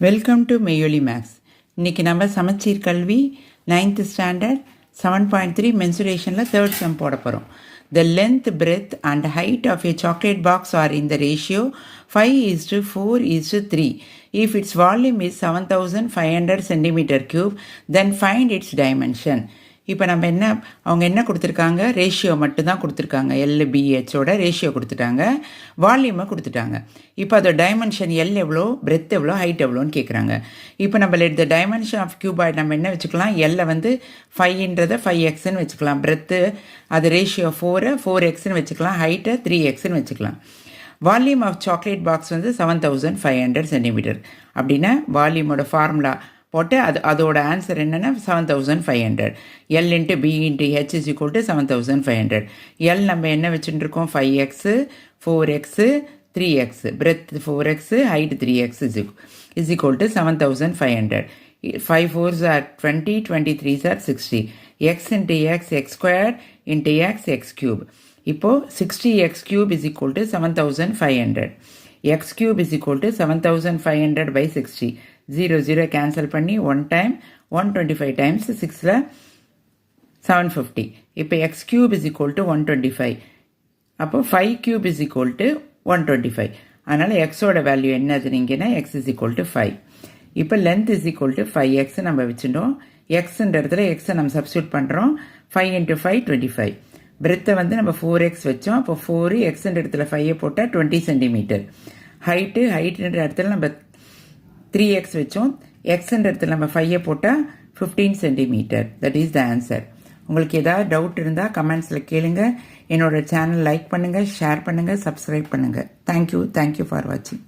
Welcome to மெய்யொலி maths. இன்றைக்கி நம்ம சமச்சீர் கல்வி 9th ஸ்டாண்டர்ட் 7.3 மென்சுரேஷனில் தேர்ட் சம் போட போகிறோம். The length, breadth and height of a chocolate box are in the ratio 5:4:3. If its volume is 7500 centimeter cube, then find its dimension. இப்போ நம்ம அவங்க என்ன கொடுத்துருக்காங்க, ரேஷியோ மட்டும்தான் கொடுத்துருக்காங்க. LBHோட ரேஷியோ கொடுத்துட்டாங்க, வால்யூமை கொடுத்துட்டாங்க. இப்போ அதோட டைமென்ஷன் எல் எவ்வளோ, பிரெத் எவ்வளோ, ஹைட் எவ்வளோன்னு கேட்குறாங்க. இப்போ நம்ம let the dimension of cuboid நம்ம என்ன வச்சுக்கலாம், எல்லை வந்து 5ன்றதை 5xன்னு வச்சுக்கலாம், பிரெத்து அது ரேஷியோ 4xன்னு வச்சுக்கலாம், ஹைட்டை 3xன்னு வச்சுக்கலாம். வால்யூம் ஆஃப் சாக்லேட் பாக்ஸ் வந்து 7500 சென்டிமீட்டர். அப்படின்னா வால்யூமோட ஃபார்முலா போட்டு அதோட ஆன்சர் என்னென்னா 7500. L × B × H is equal to 7500. L நம்ம என்ன வச்சுட்டுருக்கோம், 5x 4x 3x, breadth 4x height 3x is equal to 7500. 5 4s are 20, 23s are 60. x × x, x squared × x, x cube. இப்போ 60x cube is equal to 7500. x cube is equal to 7500 by 60. 0 cancel பண்ணி 1 time 125 times 6ல் 750. இப்போ X cube is equal to 125. அப்போ 5 cube is equal to 125. அதனால் எக்ஸோட value என்னது நீங்கன்னா X is equal to 5. இப்போ length is equal to 5x நம்ம வச்சுட்டோம். எக்ஸுன்ற இடத்துல எக்ஸை நம்ம சப்ஸ்டியூட் பண்ணுறோம். 5 × 5 25. பிரெத்தை வந்து நம்ம 4x வச்சோம். அப்போ 4 எக்ஸுன்ற இடத்துல 5 போட்டால் 20 சென்டிமீட்டர். ஹைட்டுன்ற இடத்துல நம்ம 3x வச்சோம். எக்ஸ்ன்ற இடத்துல நம்ம 5 போட்டால் 15 centimetre. That is the answer. உங்களுக்கு ஏதாவது டவுட் இருந்தால் கமெண்ட்ஸில் கேளுங்க. என்னோட சேனல் லைக் பண்ணுங்கள், ஷேர் பண்ணுங்கள், சப்ஸ்கிரைப் பண்ணுங்கள். தேங்க்யூ ஃபார் வாட்சிங்.